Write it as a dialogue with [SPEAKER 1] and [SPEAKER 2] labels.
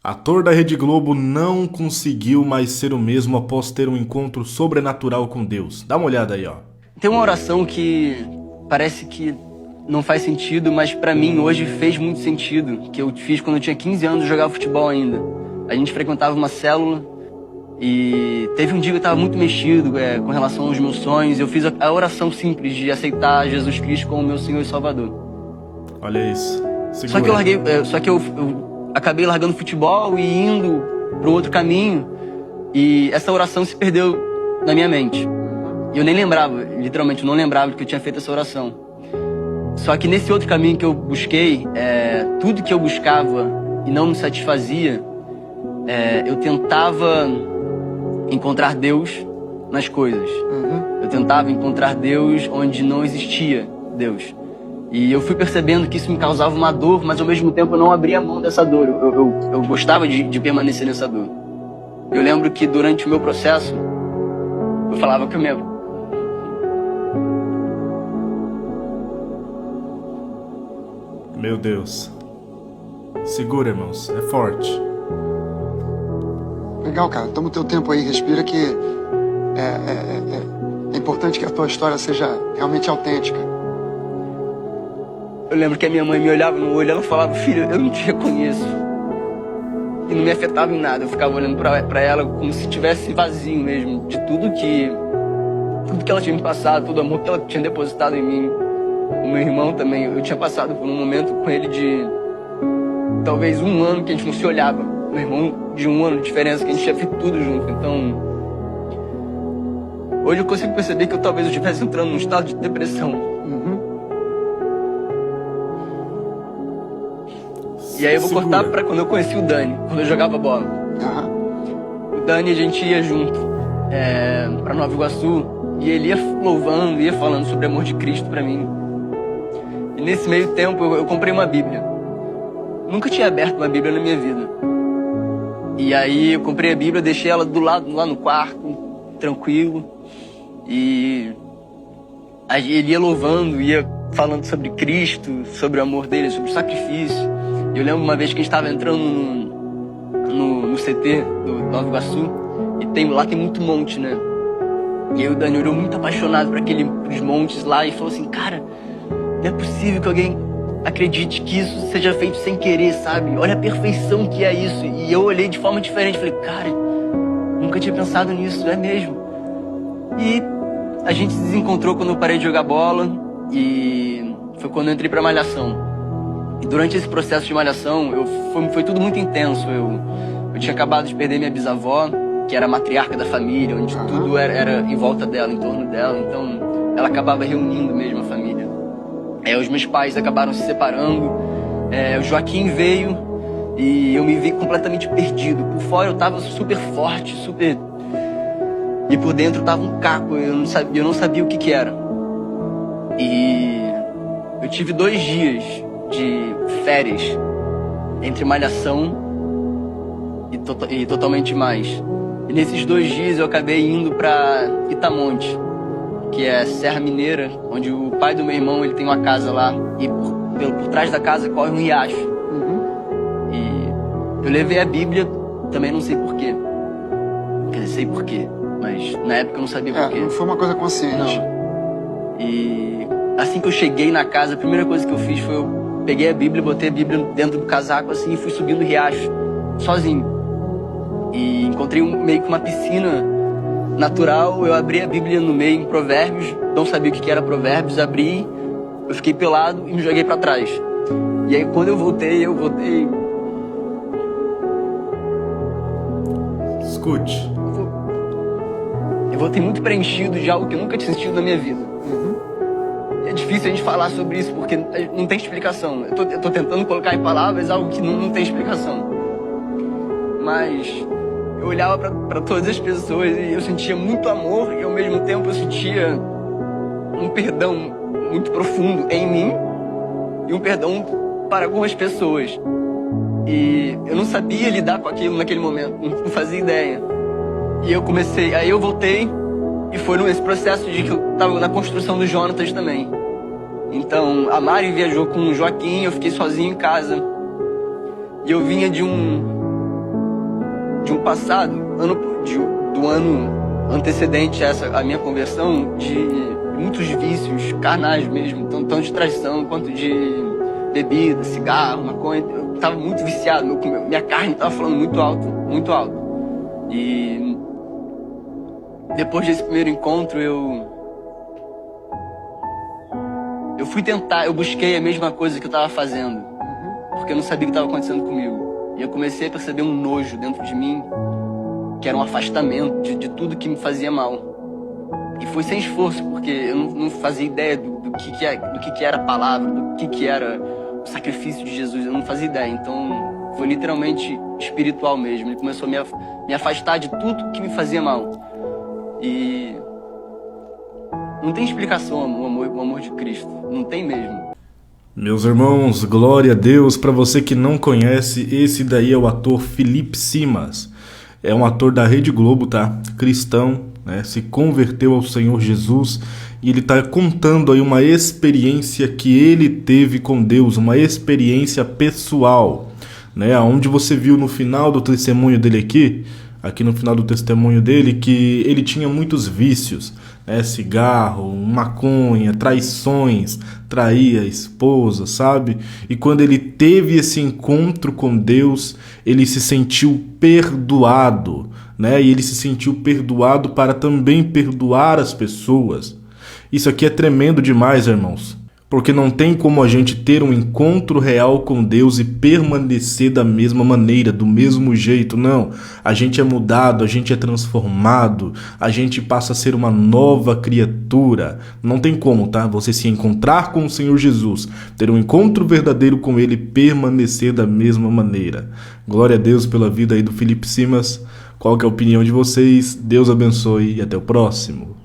[SPEAKER 1] Ator da Rede Globo não conseguiu mais ser o mesmo após ter um encontro sobrenatural com Deus. Dá uma olhada aí, ó.
[SPEAKER 2] Tem uma oração que parece que não faz sentido, mas pra mim hoje fez muito sentido, que eu fiz quando eu tinha 15 anos e jogava futebol ainda. A gente frequentava uma célula e teve um dia que eu tava muito mexido com relação aos meus sonhos. Eu fiz a oração simples de aceitar Jesus Cristo como meu Senhor e Salvador.
[SPEAKER 1] Olha isso.
[SPEAKER 2] Só que eu acabei largando futebol e indo para um outro caminho, e essa oração se perdeu na minha mente. E eu nem lembrava, literalmente, eu não lembrava que eu tinha feito essa oração. Só que nesse outro caminho que eu busquei, tudo que eu buscava e não me satisfazia, eu tentava encontrar Deus nas coisas. Eu tentava encontrar Deus onde não existia Deus. E eu fui percebendo que isso me causava uma dor, mas ao mesmo tempo eu não abria mão dessa dor. Eu gostava de permanecer nessa dor. Eu lembro que durante o meu processo, eu falava comigo.
[SPEAKER 1] Meu Deus. Segura, irmãos. É forte.
[SPEAKER 3] Legal, cara. Toma o teu tempo aí, respira, que é importante que a tua história seja realmente autêntica.
[SPEAKER 2] Eu lembro que a minha mãe me olhava no olho e ela falava: filho, eu não te reconheço. E não me afetava em nada. Eu ficava olhando pra ela como se estivesse vazio mesmo, de tudo que ela tinha me passado, todo o amor que ela tinha depositado em mim. O meu irmão também, eu tinha passado por um momento com ele de talvez um ano que a gente não se olhava. Meu irmão de um ano de diferença, que a gente tinha feito tudo junto. Então, hoje eu consigo perceber que talvez eu estivesse entrando num estado de depressão. E aí eu vou cortar pra quando eu conheci o Dani, quando eu jogava bola. O Dani, a gente ia junto pra Nova Iguaçu, e ele ia louvando, ia falando sobre o amor de Cristo pra mim. E nesse meio tempo eu comprei uma Bíblia. Nunca tinha aberto uma Bíblia na minha vida. E aí eu comprei a Bíblia, deixei ela do lado, lá no quarto, tranquilo. E aí ele ia louvando, ia falando sobre Cristo, sobre o amor dele, sobre o sacrifício. Eu lembro uma vez que a gente estava entrando no CT do Nova Iguaçu, e lá tem muito monte, né? E aí o Dani olhou muito apaixonado para os montes lá e falou assim: cara, não é possível que alguém acredite que isso seja feito sem querer, sabe? Olha a perfeição que é isso. E eu olhei de forma diferente, falei: cara, nunca tinha pensado nisso, é mesmo. E a gente se desencontrou quando eu parei de jogar bola, e foi quando eu entrei pra Malhação. E durante esse processo de Malhação, foi tudo muito intenso. Eu tinha acabado de perder minha bisavó, que era a matriarca da família, onde tudo era em volta dela, em torno dela. Então, ela acabava reunindo mesmo a família. Os meus pais acabaram se separando. O Joaquim veio e eu me vi completamente perdido. Por fora eu tava super forte, super... E por dentro tava um caco, eu não sabia o que era. E eu tive 2 dias de férias entre Malhação e Totalmente Mais. E nesses 2 dias eu acabei indo pra Itamonte, que é Serra Mineira, onde o pai do meu irmão ele tem uma casa lá, e por trás da casa corre um riacho. E eu levei a Bíblia, também não sei porquê. Quer dizer, sei porquê, mas na época eu não sabia porquê.
[SPEAKER 3] Não foi uma coisa consciente.
[SPEAKER 2] Não. E assim que eu cheguei na casa, a primeira coisa que eu fiz foi eu peguei a Bíblia, botei a Bíblia dentro do casaco assim e fui subindo o riacho, sozinho. E encontrei meio que uma piscina natural, eu abri a Bíblia no meio em Provérbios, não sabia o que era Provérbios, abri, eu fiquei pelado e me joguei pra trás. E aí quando eu voltei...
[SPEAKER 1] Escute.
[SPEAKER 2] Eu voltei muito preenchido de algo que eu nunca tinha sentido na minha vida. É difícil a gente falar sobre isso porque não tem explicação. Eu tô tentando colocar em palavras algo que não tem explicação. Mas eu olhava pra todas as pessoas e eu sentia muito amor, e ao mesmo tempo eu sentia um perdão muito profundo em mim e um perdão para algumas pessoas. E eu não sabia lidar com aquilo naquele momento, não fazia ideia. E aí eu voltei, e foi nesse processo de que eu tava na construção do Jonatas também. Então a Mari viajou com o Joaquim, eu fiquei sozinho em casa. E eu vinha de um passado, do ano antecedente a minha conversão, de muitos vícios carnais mesmo, tanto de traição quanto de bebida, cigarro, maconha. Eu tava muito viciado, minha carne tava falando muito alto, muito alto. E depois desse primeiro encontro, eu fui tentar, eu busquei a mesma coisa que eu tava fazendo, porque eu não sabia o que estava acontecendo comigo. E eu comecei a perceber um nojo dentro de mim, que era um afastamento de tudo que me fazia mal. E foi sem esforço, porque eu não fazia ideia do que era a palavra, do que era o sacrifício de Jesus. Eu não fazia ideia. Então foi literalmente espiritual mesmo. Ele começou a me afastar de tudo que me fazia mal. E não tem explicação o amor de Cristo. Não tem mesmo.
[SPEAKER 1] Meus irmãos, glória a Deus. Para você que não conhece, esse daí é o ator Felipe Simas. É um ator da Rede Globo, tá? Cristão, né? Se converteu ao Senhor Jesus e ele tá contando aí uma experiência que ele teve com Deus, uma experiência pessoal, né? Onde você viu no final do testemunho dele aqui no final do testemunho dele, que ele tinha muitos vícios, né? Cigarro, maconha, traições, traía a esposa, sabe? E quando ele teve esse encontro com Deus, ele se sentiu perdoado, né? E ele se sentiu perdoado para também perdoar as pessoas. Isso aqui é tremendo demais, irmãos. Porque não tem como a gente ter um encontro real com Deus e permanecer da mesma maneira, do mesmo jeito. Não, a gente é mudado, a gente é transformado, a gente passa a ser uma nova criatura. Não tem como, tá? Você se encontrar com o Senhor Jesus, ter um encontro verdadeiro com Ele e permanecer da mesma maneira. Glória a Deus pela vida aí do Felipe Simas. Qual que é a opinião de vocês? Deus abençoe e até o próximo.